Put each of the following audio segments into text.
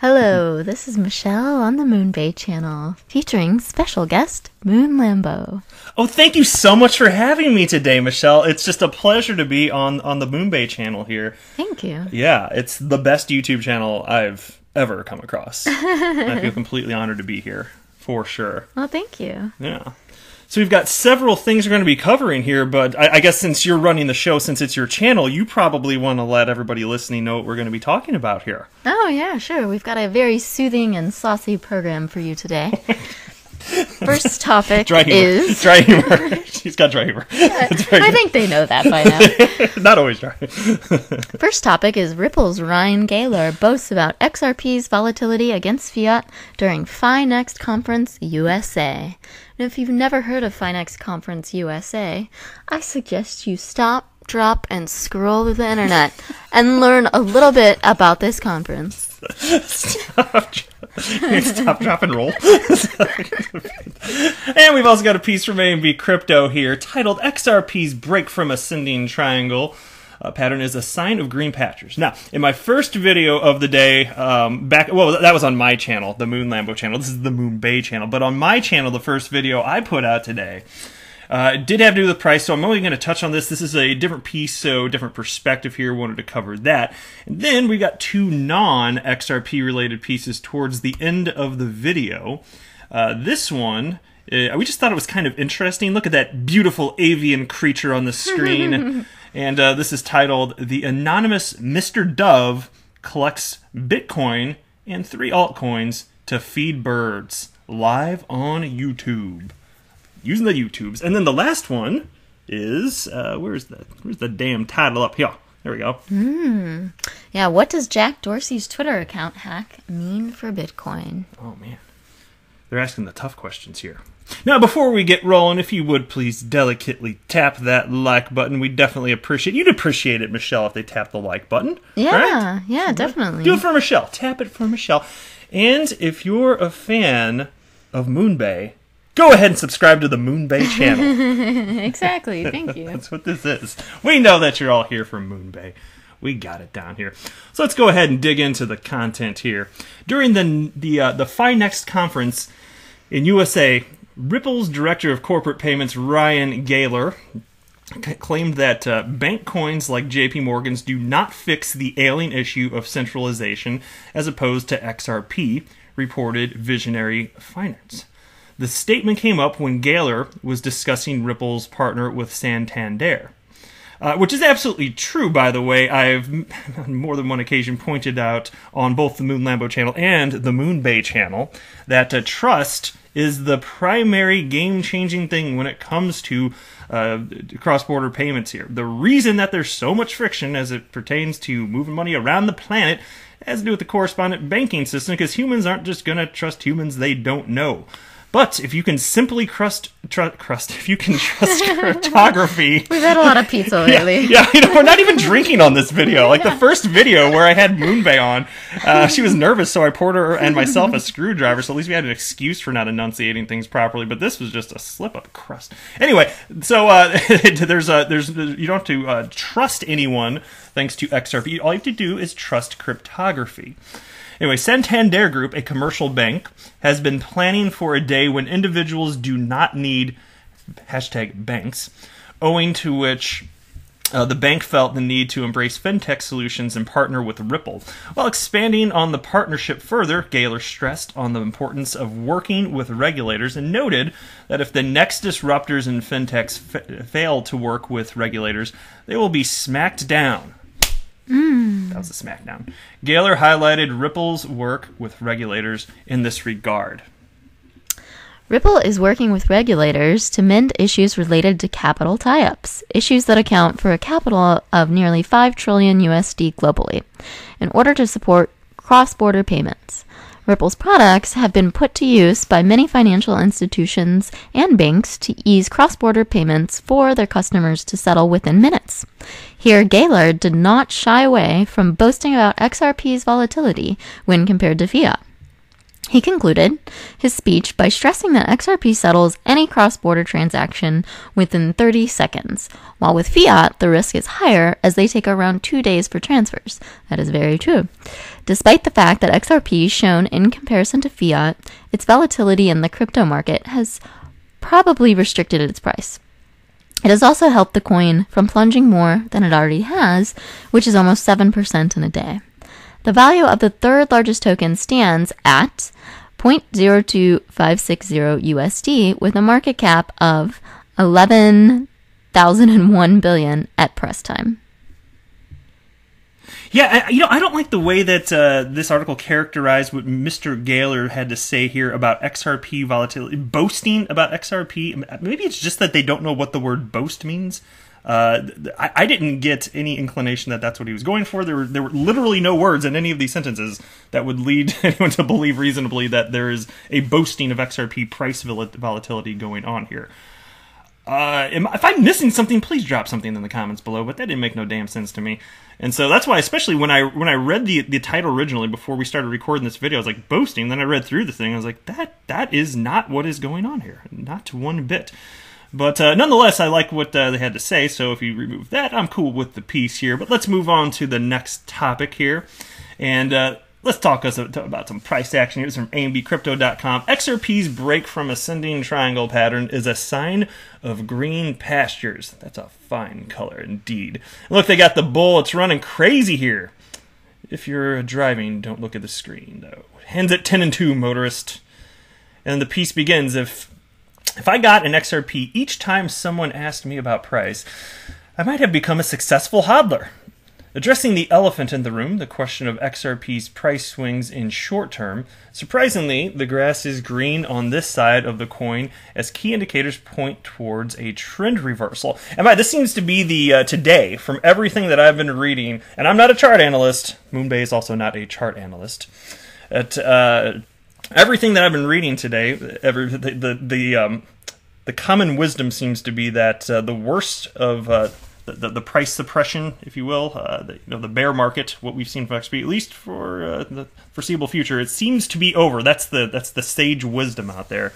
Hello, this is Michelle on the Moonbay channel, featuring special guest, Moon Lambo. Oh, thank you so much for having me today, Michelle. It's just a pleasure to be on the Moonbay channel here. Thank you. Yeah, it's the best YouTube channel I've ever come across. I feel completely honored to be here, for sure. Well, thank you. Yeah. So we've got several things we're going to be covering here, but I guess since you're running the show, since it's your channel, you probably want to let everybody listening know what we're going to be talking about here. Oh, yeah, sure. We've got a very soothing and saucy program for you today. First topic is... Dry humor. She's got dry humor. I think they know that by now. Not always dry. First topic is Ripple's Ryan Gaylor boasts about XRP's volatility against fiat during FiNext Conference USA. And if you've never heard of FiNext Conference USA, I suggest you stop, drop, and scroll through the internet and learn a little bit about this conference. Stop, drop, and roll. And we've also got a piece from A&B Crypto here titled XRP's Break from Ascending Triangle Pattern is a Sign of Green Pastures. Now, in my first video of the day, that was on my channel, the Moon Lambo channel. This is the Moon Bay channel. But on my channel, the first video I put out today, it did have to do with the price, so I'm only going to touch on this. This is a different piece, so different perspective here. Wanted to cover that. And then we got two non-XRP related pieces towards the end of the video. This one, we just thought it was kind of interesting. Look at that beautiful avian creature on the screen. And this is titled, The Anonymous Mr. Dove Collects Bitcoin and 3 Altcoins to Feed Birds, live on YouTube. Using the YouTubes. And then the last one is, where's the damn title up here? There we go. Yeah, what does Jack Dorsey's Twitter account hack mean for Bitcoin? Oh, man. They're asking the tough questions here. Now, before we get rolling, if you would please delicately tap that like button. We'd definitely appreciate it. You'd appreciate it, Michelle, if they tap the like button. Yeah, right? Yeah, definitely. Do it for Michelle. Tap it for Michelle. And if you're a fan of Moonbay, go ahead and subscribe to the Moonbay channel. Exactly. Thank you. That's what this is. We know that you're all here from Moonbay. We got it down here. So let's go ahead and dig into the content here. During the FiNext conference in USA, Ripple's Director of Corporate Payments, Ryan Gaylor, claimed that bank coins like JP Morgan's do not fix the ailing issue of centralization as opposed to XRP, reported Visionary Finance. The statement came up when Gaylor was discussing Ripple's partner with Santander. Which is absolutely true, by the way. I've on more than one occasion pointed out on both the Moon Lambo channel and the Moon Bay channel that trust is the primary game-changing thing when it comes to cross-border payments here. The reason that there's so much friction as it pertains to moving money around the planet has to do with the correspondent banking system, because humans aren't just going to trust humans they don't know. But if you can simply trust cryptography... We've had a lot of pizza lately. Yeah, we're not even drinking on this video. Like the first video where I had Moonbay on, she was nervous, so I poured her and myself a screwdriver, so at least we had an excuse for not enunciating things properly, but this was just a slip-up crust. Anyway, so you don't have to trust anyone thanks to XRP. All you have to do is trust cryptography. Anyway, Santander Group, a commercial bank, has been planning for a day when individuals do not need #banks, owing to which the bank felt the need to embrace fintech solutions and partner with Ripple. While expanding on the partnership further, Gaylor stressed on the importance of working with regulators and noted that if the next disruptors in fintechs fail to work with regulators, they will be smacked down. That was a smackdown. Gaylor highlighted Ripple's work with regulators in this regard. Ripple is working with regulators to mend issues related to capital tie-ups, issues that account for a capital of nearly $5 trillion USD globally, in order to support cross-border payments. Ripple's products have been put to use by many financial institutions and banks to ease cross-border payments for their customers to settle within minutes. Here, Gaylor did not shy away from boasting about XRP's volatility when compared to fiat. He concluded his speech by stressing that XRP settles any cross-border transaction within 30 seconds, while with fiat, the risk is higher as they take around 2 days for transfers. That is very true. Despite the fact that XRP is shown in comparison to fiat, its volatility in the crypto market has probably restricted its price. It has also helped the coin from plunging more than it already has, which is almost 7% in a day. The value of the third largest token stands at 0.02560 USD with a market cap of 11,001 billion at press time. Yeah, I don't like the way that this article characterized what Mr. Gaylor had to say here about XRP volatility, boasting about XRP. Maybe it's just that they don't know what the word boast means. I didn't get any inclination that that's what he was going for. There were literally no words in any of these sentences that would lead anyone to believe reasonably that there is a boasting of XRP price volatility going on here. If I'm missing something, please drop something in the comments below, but that didn't make no damn sense to me. And so that's why, especially when I read the title originally before we started recording this video, I was like, boasting. Then I read through the thing, I was like, that is not what is going on here. Not one bit. But nonetheless, I like what they had to say, so if you remove that, I'm cool with the piece here. But let's move on to the next topic here. And let's talk about some price action. Here's from AMBcrypto.com. XRP's break from ascending triangle pattern is a sign of green pastures. That's a fine color indeed. Look, they got the bull. It's running crazy here. If you're driving, don't look at the screen, though. Hands at 10 and 2, motorist. And the piece begins, If I got an XRP each time someone asked me about price, I might have become a successful hodler. Addressing the elephant in the room, the question of XRP's price swings in short term, surprisingly, the grass is green on this side of the coin as key indicators point towards a trend reversal. And by this seems to be the today, from everything that I've been reading, and I'm not a chart analyst, Moonbay is also not a chart analyst, everything that I've been reading today, the common wisdom seems to be that the worst of the price suppression, if you will, the bear market, what we've seen from XP, at least for the foreseeable future, it seems to be over. That's the sage wisdom out there.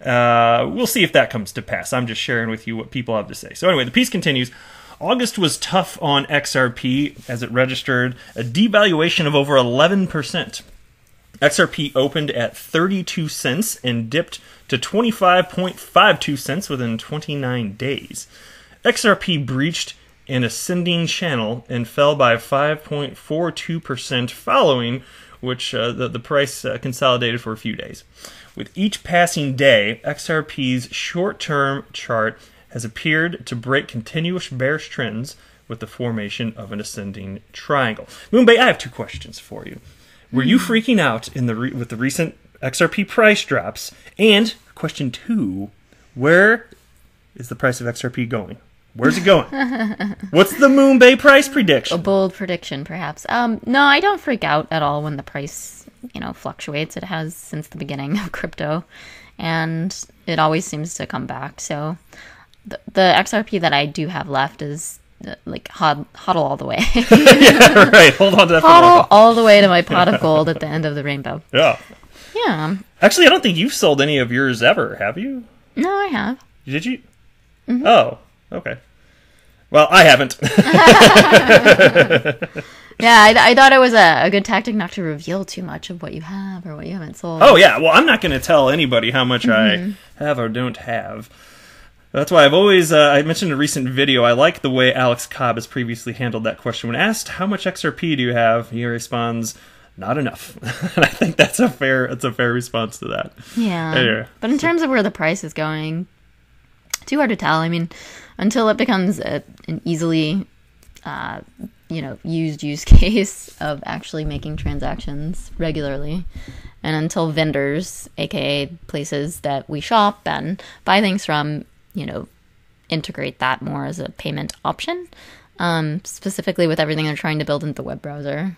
We'll see if that comes to pass. I'm just sharing with you what people have to say. So anyway, the piece continues. August was tough on XRP as it registered a devaluation of over 11%. XRP opened at 32 cents and dipped to 25.52 cents within 29 days. XRP breached an ascending channel and fell by 5.42% following which the price consolidated for a few days. With each passing day, XRP's short-term chart has appeared to break continuous bearish trends with the formation of an ascending triangle. Moonbay, I have two questions for you. Were you freaking out with the recent XRP price drops? And question two, where is the price of XRP going? Where's it going? What's the Moonbay price prediction? A bold prediction, perhaps. No, I don't freak out at all when the price, fluctuates. It has since the beginning of crypto, and it always seems to come back. So the XRP that I do have left is like hodl all the way. Yeah, right. Hold on to that. Hodl all the way to my pot of gold at the end of the rainbow. Yeah. Yeah. Actually, I don't think you've sold any of yours ever, have you? No, I have. Did you? Mm-hmm. Oh, okay. Well, I haven't. Yeah, I thought it was a good tactic not to reveal too much of what you have or what you haven't sold. Oh, yeah. Well, I'm not going to tell anybody how much I have or don't have. That's why I've always, I mentioned in a recent video, I like the way Alex Cobb has previously handled that question. When asked, how much XRP do you have? He responds, not enough. And I think that's a fair response to that. Yeah. Anyway. But in terms of where the price is going, too hard to tell. I mean, until it becomes an easily, used use case of actually making transactions regularly, and until vendors, aka places that we shop and buy things from, integrate that more as a payment option, specifically with everything they're trying to build into the web browser.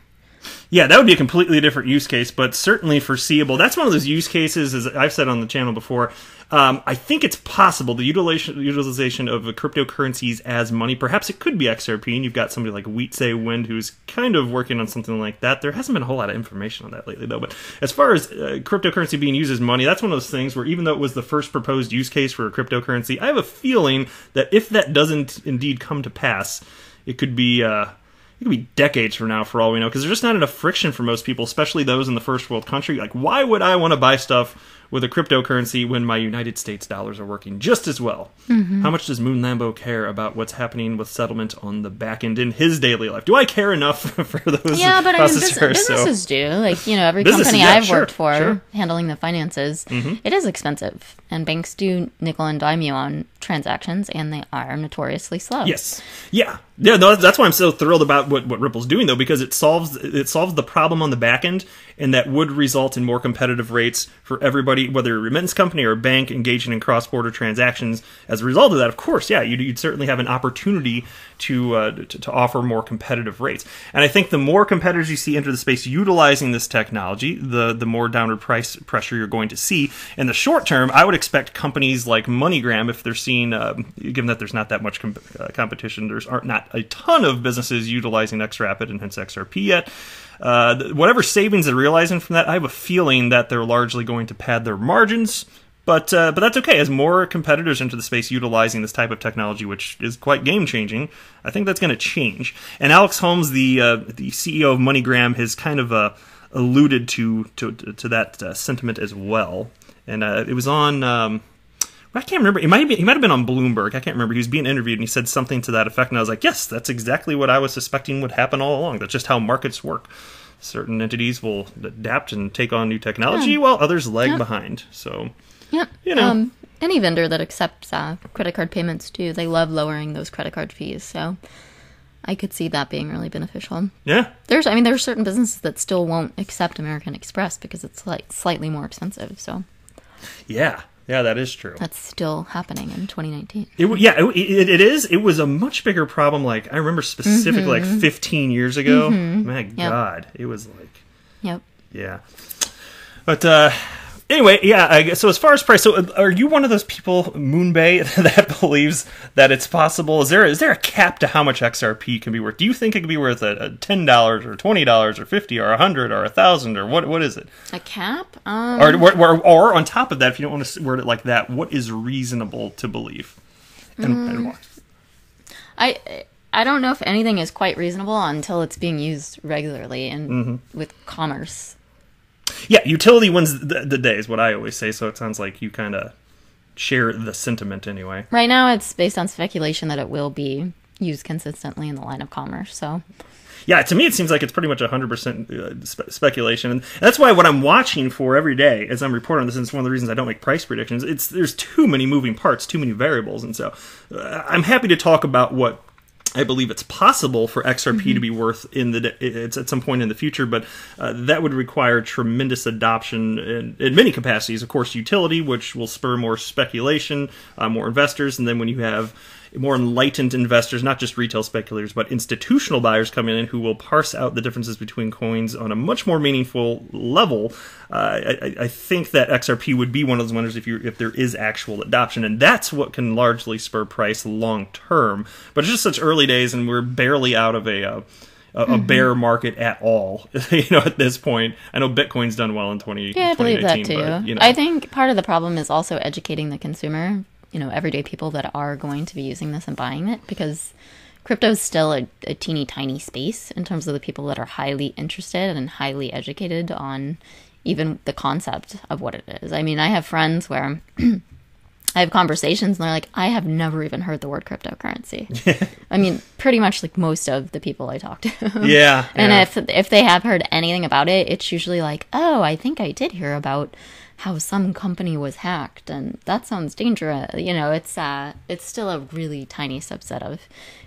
Yeah, that would be a completely different use case, but certainly foreseeable. That's one of those use cases, as I've said on the channel before. I think it's possible the utilization of cryptocurrencies as money. Perhaps it could be XRP, and you've got somebody like Wietse Wind who's kind of working on something like that. There hasn't been a whole lot of information on that lately, though. But as far as cryptocurrency being used as money, that's one of those things where even though it was the first proposed use case for a cryptocurrency, I have a feeling that if that doesn't indeed come to pass, it could be decades from now, for all we know, because there's just not enough friction for most people, especially those in the first world country. Like, why would I want to buy stuff with a cryptocurrency when my United States dollars are working just as well? Mm-hmm. How much does Moon Lambo care about what's happening with settlement on the back end in his daily life? Do I care enough for those? Yeah, but I mean, businesses do. Like, every company I've worked for handling the finances, it is expensive. And banks do nickel and dime you on transactions, and they are notoriously slow. Yes. Yeah. Yeah, no, that's why I'm so thrilled about what Ripple's doing, though, because it solves the problem on the back end, and that would result in more competitive rates for everybody, whether a remittance company or a bank engaging in cross-border transactions. As a result of that, of course, yeah, you'd certainly have an opportunity to offer more competitive rates. And I think the more competitors you see enter the space utilizing this technology, the more downward price pressure you're going to see. In the short term, I would expect companies like MoneyGram, if they're seeing, given that there's not that much competition, there's not a ton of businesses utilizing XRapid and hence XRP yet. Whatever savings they're realizing from that, I have a feeling that they're largely going to pad their margins. But that's okay. As more competitors enter the space utilizing this type of technology, which is quite game-changing, I think that's going to change. And Alex Holmes, the CEO of MoneyGram, has kind of alluded to that sentiment as well. And it was on... I can't remember. He might have been on Bloomberg. I can't remember. He was being interviewed, and he said something to that effect. And I was like, yes, that's exactly what I was suspecting would happen all along. That's just how markets work. Certain entities will adapt and take on new technology, while others lag behind. So, any vendor that accepts credit card payments, too, they love lowering those credit card fees. So I could see that being really beneficial. Yeah. There are certain businesses that still won't accept American Express because it's like slightly more expensive. So yeah. Yeah, that is true. That's still happening in 2019. It is. It was a much bigger problem. Like, I remember specifically 15 years ago. My God, it was like... Yep. Yeah. But anyway, yeah, I guess, so as far as price, so are you one of those people, Moonbay, that believes that it's possible? Is there a cap to how much XRP can be worth? Do you think it could be worth $10 or $20 or $50 or $100 or $1,000 or what is it? A cap? Or on top of that, if you don't want to word it like that, what is reasonable to believe? And why? I don't know if anything is quite reasonable until it's being used regularly and with commerce. Yeah, utility wins the day is what I always say, so it sounds like you kind of share the sentiment anyway. Right now it's based on speculation that it will be used consistently in the line of commerce, so... Yeah, to me it seems like it's pretty much 100% speculation, and that's why what I'm watching for every day as I'm reporting on this, and it's one of the reasons I don't make price predictions, there's too many moving parts, too many variables, and so I'm happy to talk about what I believe it's possible for XRP to be worth it's at some point in the future, but that would require tremendous adoption in many capacities. Of course, utility, which will spur more speculation, more investors, and then when you have more enlightened investors, not just retail speculators, but institutional buyers coming in who will parse out the differences between coins on a much more meaningful level, I think that XRP would be one of those winners if there is actual adoption, and that's what can largely spur price long term. But it's just such early days, and we're barely out of a bear market at all. At this point, I know Bitcoin's done well in 2018. Yeah, I believe that too. But, I think part of the problem is also educating the consumer. Everyday people that are going to be using this and buying it, because crypto is still a teeny tiny space in terms of the people that are highly interested and highly educated on even the concept of what it is. I mean, I have friends where I have conversations and they're like, I have never even heard the word cryptocurrency. I mean, pretty much like most of the people I talk to. Yeah. And if they have heard anything about it, it's usually like, oh, I think I did hear about how some company was hacked, and that sounds dangerous. It's still a really tiny subset of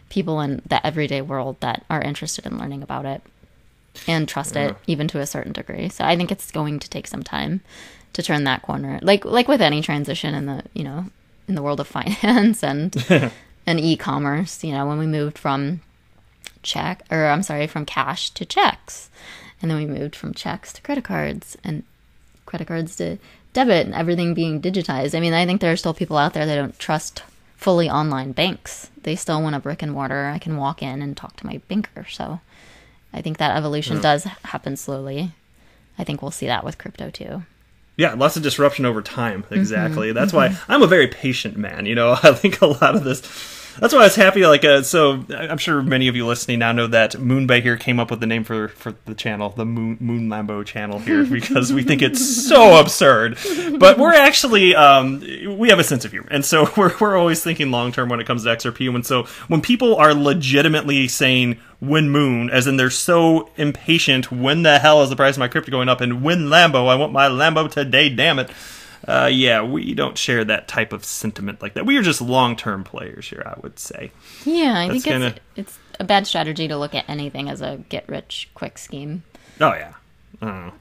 people in the everyday world that are interested in learning about it and trust it, even to a certain degree. So I think it's going to take some time to turn that corner, like with any transition in the world of finance and e-commerce. When we moved from cash to checks. And then we moved from checks to credit cards and credit cards to debit and everything being digitized. I mean, I think there are still people out there that don't trust fully online banks. They still want a brick and mortar. I can walk in and talk to my banker. So I think that evolution does happen slowly. I think we'll see that with crypto too. Yeah, lots of disruption over time. Exactly. That's why I'm a very patient man. You know, I think a lot of this. That's why I was happy. Like, so I'm sure many of you listening now know that Moonbay here came up with the name for the channel, the Moon Lambo channel here, because we think it's so absurd. But we're actually we have a sense of humor, and so we're always thinking long term when it comes to XRP. And so when people are legitimately saying "when Moon," as in they're so impatient, when the hell is the price of my crypto going up? And when Lambo, I want my Lambo today, damn it. Yeah, we don't share that type of sentiment like that. We are just long-term players here, I would say. Yeah, I think it's a bad strategy to look at anything as a get-rich-quick scheme. Oh, yeah. I don't know.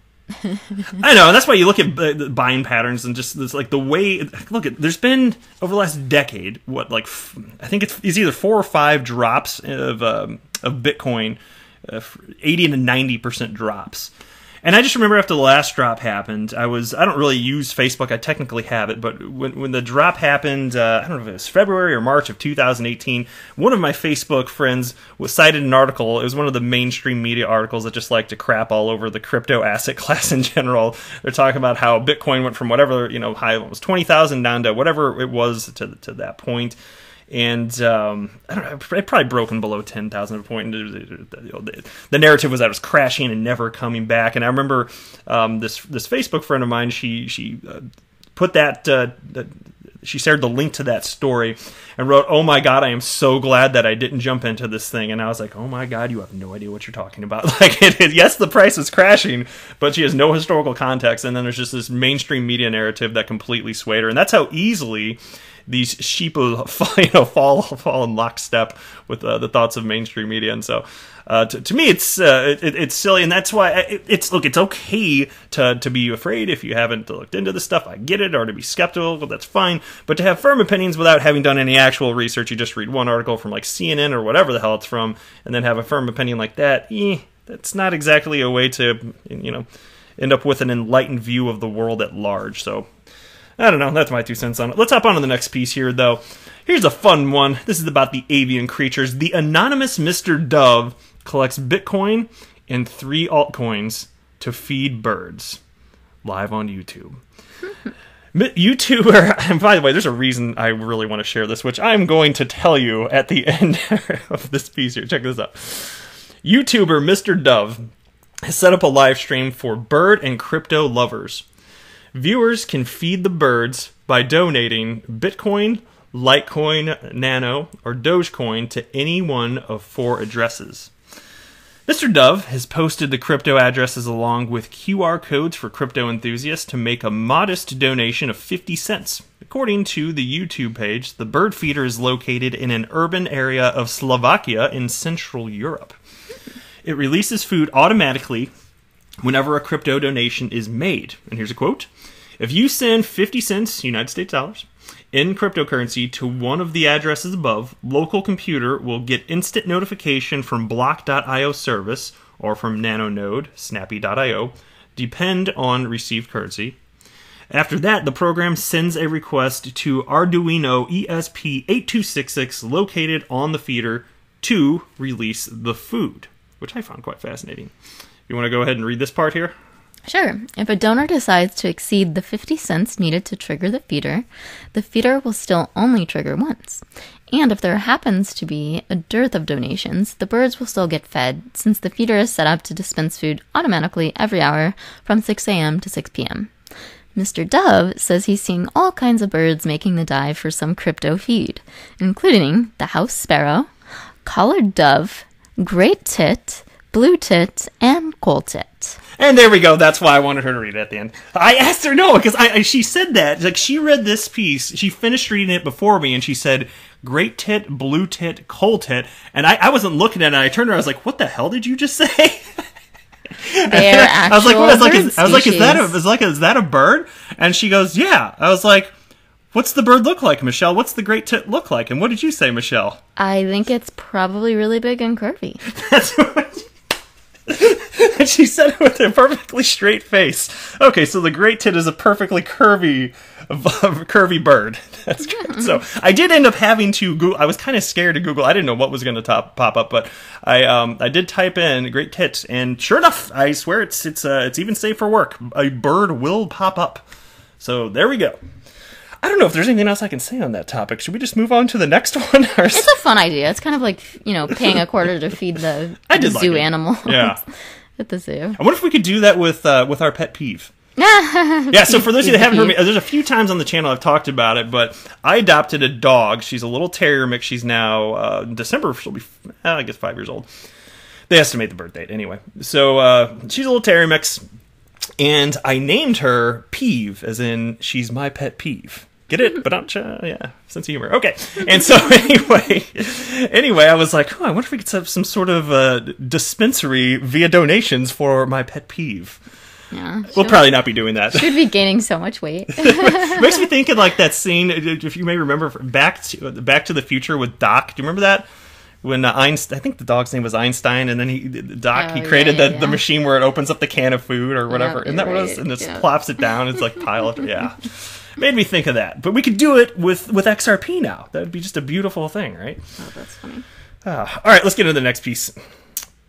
I know, and that's why you look at the buying patterns and just it's like the way... Look, there's been, over the last decade, I think it's either 4 or 5 drops of Bitcoin, 80 to 90% drops. And I just remember after the last drop happened, I don't really use Facebook. I technically have it, but when the drop happened, I don't know if it was February or March of 2018, one of my Facebook friends cited an article. It was one of the mainstream media articles that just like to crap all over the crypto asset class in general. They're talking about how Bitcoin went from whatever, high, it was 20,000 down to whatever it was to that point. And I don't know, it probably broken below 10,000 at a point. The narrative was that it was crashing and never coming back. And I remember this Facebook friend of mine. She put that. She shared the link to that story and wrote, "Oh my God, I am so glad that I didn't jump into this thing." And I was like, "Oh my God, you have no idea what you're talking about." Like, yes, the price is crashing, but she has no historical context. And then there's just this mainstream media narrative that completely swayed her, and that's how easily these sheep fall in lockstep with the thoughts of mainstream media. And so to me it's silly, and that's why it's okay to be afraid if you haven't looked into this stuff. I get it, or to be skeptical, that's fine, but to have firm opinions without having done any actual research, you just read one article from like CNN or whatever the hell it's from and then have a firm opinion like that, that's not exactly a way to end up with an enlightened view of the world at large. So I don't know. That's my 2 cents on it. Let's hop on to the next piece here, though. Here's a fun one. This is about the avian creatures. The anonymous Mr. Dove collects Bitcoin and 3 altcoins to feed birds. Live on YouTube. YouTuber, and by the way, there's a reason I really want to share this, which I'm going to tell you at the end of this piece here. Check this out. YouTuber Mr. Dove has set up a live stream for bird and crypto lovers. Viewers can feed the birds by donating Bitcoin, Litecoin, Nano, or Dogecoin to any one of 4 addresses. Mr. Dove has posted the crypto addresses along with QR codes for crypto enthusiasts to make a modest donation of 50 cents. According to the YouTube page, the bird feeder is located in an urban area of Slovakia in Central Europe. It releases food automatically whenever a crypto donation is made. And here's a quote. "If you send 50 cents, United States dollars, in cryptocurrency to one of the addresses above, local computer will get instant notification from block.io service or from Nanonode, snappy.io, depend on received currency. After that, the program sends a request to Arduino ESP8266 located on the feeder to release the food," which I found quite fascinating. You want to go ahead and read this part here? Sure. If a donor decides to exceed the 50 cents needed to trigger the feeder will still only trigger once. And if there happens to be a dearth of donations, the birds will still get fed, since the feeder is set up to dispense food automatically every hour from 6 a.m. to 6 p.m. Mr. Dove says he's seeing all kinds of birds making the dive for some crypto feed, including the house sparrow, collared dove, great tit, blue tit, and coal tit. And there we go. That's why I wanted her to read it at the end. I asked her, no, because she said that. Like, she read this piece. She finished reading it before me, and she said, great tit, blue tit, coal tit. And I wasn't looking at it. I turned around. I was like, what the hell did you just say? They're actual I was like, what? Is that a bird? And she goes, yeah. I was like, what's the bird look like, Michelle? What's the great tit look like? And what did you say, Michelle? I think it's probably really big and curvy. That's what And she said it with a perfectly straight face. Okay, so the great tit is a perfectly curvy bird. That's good. So I did end up having to Google. I was kind of scared to Google. I didn't know what was going to pop up, but I did type in great tit, and sure enough, I swear it's even safe for work. A bird will pop up. So there we go. I don't know if there's anything else I can say on that topic. Should we just move on to the next one? It's a fun idea. It's kind of like, paying a quarter to feed the zoo animal. Yeah. At the zoo. I wonder if we could do that with our pet peeve. Yeah, so for those of you that haven't heard me, there's a few times on the channel I've talked about it, but I adopted a dog. She's a little terrier mix. She's now, in December, she'll be, I guess, 5 years old. They estimate the birth date, anyway. So, she's a little terrier mix, and I named her Peeve, as in, she's my pet peeve. Get it? But yeah, sense of humor. Okay. And so anyway, I was like, I wonder if we could set up some sort of dispensary via donations for my pet peeve. Yeah, we'll probably not be doing that. Should be gaining so much weight. Makes me think of like that scene, if you may remember, Back to the Future with Doc. Do you remember that? When Einstein, I think the dog's name was Einstein, and then he created the machine where it opens up the can of food or whatever. And that was, and just plops it down. It's like pile of, yeah. Made me think of that. But we could do it with XRP now. That would be just a beautiful thing, right? Oh, that's funny. All right, let's get into the next piece.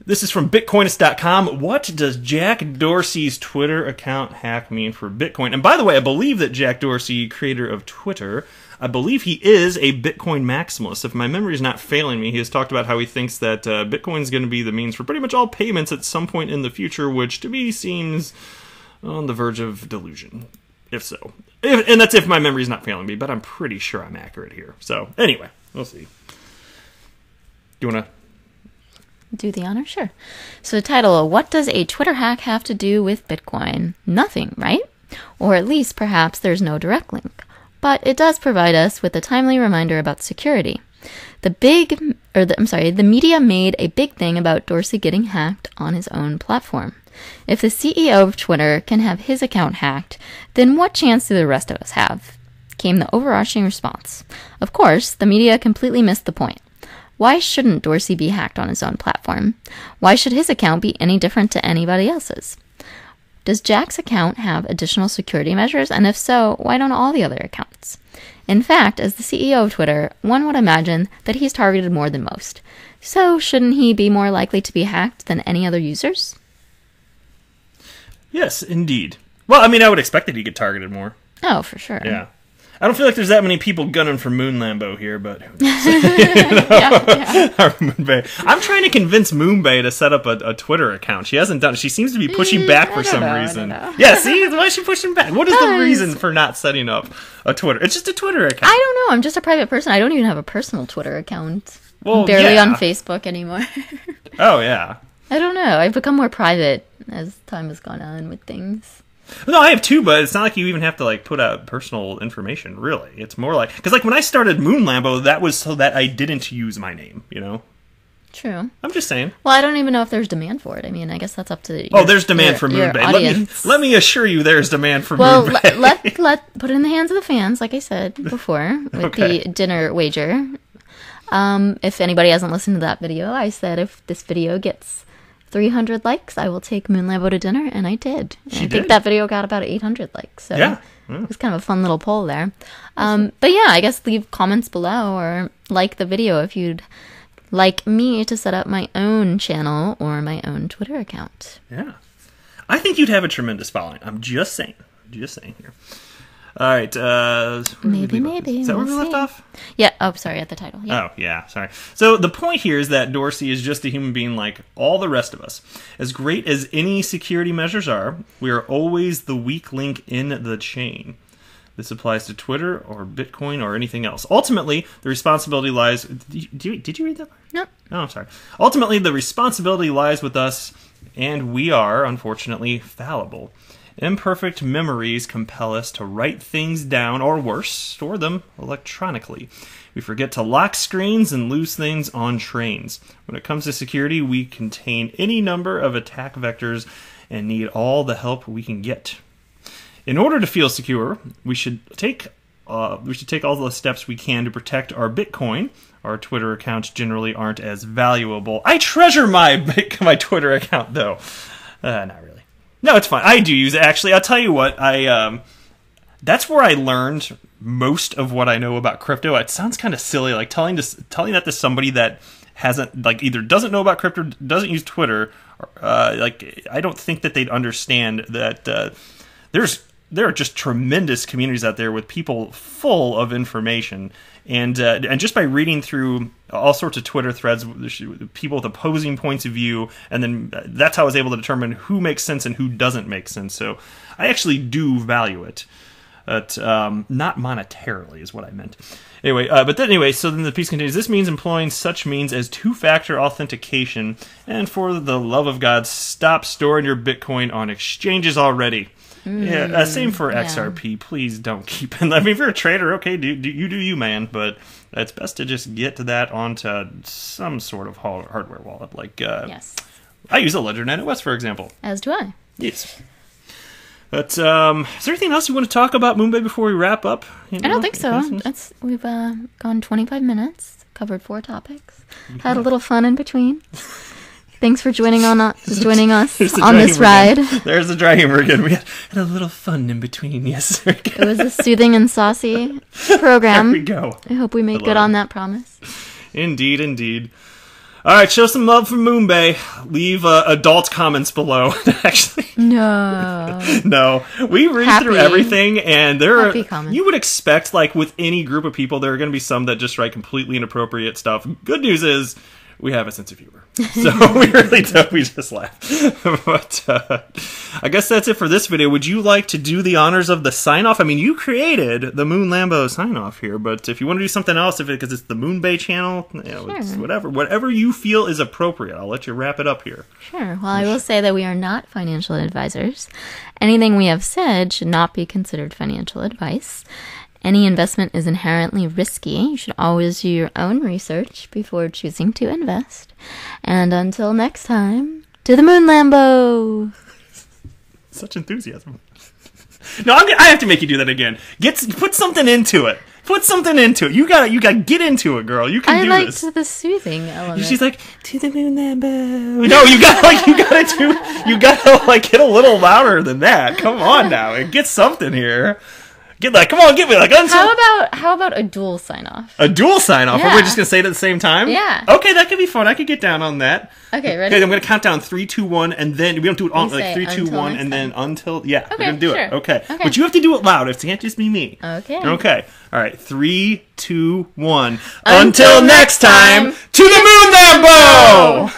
This is from Bitcoinist.com. What does Jack Dorsey's Twitter account hack mean for Bitcoin? And by the way, I believe that Jack Dorsey, creator of Twitter, I believe he is a Bitcoin maximalist. If my memory is not failing me, he has talked about how he thinks that Bitcoin is going to be the means for pretty much all payments at some point in the future, which to me seems on the verge of delusion. If so. And that's if my memory is not failing me, but I'm pretty sure I'm accurate here. So, anyway, we'll see. Do you want to do the honor? Sure. So the title, what does a Twitter hack have to do with Bitcoin? Nothing, right? Or at least perhaps there's no direct link. But it does provide us with a timely reminder about security. The media made a big thing about Dorsey getting hacked on his own platform. If the CEO of Twitter can have his account hacked, then what chance do the rest of us have? Came the overarching response. Of course, the media completely missed the point. Why shouldn't Dorsey be hacked on his own platform? Why should his account be any different to anybody else's? Does Jack's account have additional security measures? And if so, why don't all the other accounts? In fact, as the CEO of Twitter, one would imagine that he's targeted more than most. So shouldn't he be more likely to be hacked than any other users? Yes, indeed. Well, I mean, I would expect that he get targeted more. Oh, for sure. Yeah. I don't feel like there's that many people gunning for Moon Lambo here, but I'm trying to convince Moonbay to set up a Twitter account. She hasn't done it. She seems to be pushing back for some reason. Yeah, see? Why is she pushing back? What is the reason for not setting up a Twitter? It's just a Twitter account. I don't know. I'm just a private person. I don't even have a personal Twitter account. Well, I'm barely on Facebook anymore. Oh, yeah. I don't know. I've become more private as time has gone on with things. No, I have two, but it's not like you even have to like put out personal information, really. It's more like, because like when I started Moon Lambo, that was so that I didn't use my name, you know? True. I'm just saying. Well, I don't even know if there's demand for it. I mean, I guess that's up to there's demand for Moonbay. Let me assure you there's demand for Moonbay. Well, let put it in the hands of the fans, like I said before, with the dinner wager. If anybody hasn't listened to that video, I said if this video gets 300 likes, I will take Moon Lambo to dinner, and I did. I think that video got about 800 likes, so it was kind of a fun little poll there. But yeah, I guess leave comments below or like the video if you'd like me to set up my own channel or my own Twitter account. Yeah. I think you'd have a tremendous following. I'm just saying. Just saying here. All right. Maybe. Is that where we left off? Yeah. Oh, sorry. At the title. Yeah. Oh, yeah. Sorry. So the point here is that Dorsey is just a human being like all the rest of us. As great as any security measures are, we are always the weak link in the chain. This applies to Twitter or Bitcoin or anything else. Ultimately, the responsibility lies... Did you read that? No. Oh, I'm sorry. Ultimately, the responsibility lies with us, and we are, unfortunately, fallible. Imperfect memories compel us to write things down, or worse, store them electronically. We forget to lock screens and lose things on trains. When it comes to security, we contain any number of attack vectors and need all the help we can get. In order to feel secure, we should take all the steps we can to protect our Bitcoin. Our Twitter accounts generally aren't as valuable. I treasure my Twitter account, though. Not really. No, it's fine. I do use it, actually. I'll tell you what. That's where I learned most of what I know about crypto. It sounds kind of silly, like telling that to somebody that hasn't, like, either doesn't know about crypto, doesn't use Twitter. Like, I don't think that they'd understand that there are just tremendous communities out there with people full of information. And just by reading through all sorts of Twitter threads, people with opposing points of view, and then that's how I was able to determine who makes sense and who doesn't make sense. So I actually do value it. But not monetarily is what I meant. Anyway, so then the piece continues. This means employing such means as two-factor authentication, and for the love of God, stop storing your Bitcoin on exchanges already. Same for XRP. Please don't keep it. I mean, if you're a trader, okay, do you, man. But it's best to just get to that onto some sort of hardware wallet. Like, yes. I use a Ledger Nano S, for example. As do I. Yes. But is there anything else you want to talk about, Moonbay, before we wrap up? I don't think so. We've gone 25 minutes, covered 4 topics, had a little fun in between. Thanks for joining us on this ride. There's the dry humor again. We had a little fun in between. Yes, it was a soothing and saucy program. There we go. I hope we made good on that promise. Indeed, indeed. All right, show some love from Moonbay. Leave adult comments below. Actually, no. We read through everything, and there are. You would expect, like with any group of people, there are going to be some that just write completely inappropriate stuff. Good news is, we have a sense of humor, so we really don't. We just laugh. But I guess that's it for this video. Would you like to do the honors of the sign-off? I mean, you created the Moon Lambo sign-off here, but if you want to do something else, because it's the Moonbay channel, it's whatever you feel is appropriate. I'll let you wrap it up here. Sure. Well, I will say that we are not financial advisors. Anything we have said should not be considered financial advice. Any investment is inherently risky. You should always do your own research before choosing to invest. And until next time, to the Moon Lambo! Such enthusiasm. No, I have to make you do that again. Put something into it. Put something into it. You gotta get into it, girl. You can do this. I liked the soothing element. She's like, to the Moon Lambo. No, you gotta get a little louder than that. Come on now, get something here. Come on, give me How about a dual sign off? A dual sign off? Yeah. Are we just gonna say it at the same time? Yeah. Okay, that could be fun. I could get down on that. Okay, ready? Okay, I'm gonna count down 3, 2, 1, and then we don't do it all like 3, 2, 1, and then until. Yeah, okay, we're gonna do it. Okay, but you have to do it loud. It can't just be me. Okay. Okay. All right. 3, 2, 1. Until next time, to the Moon Lambo.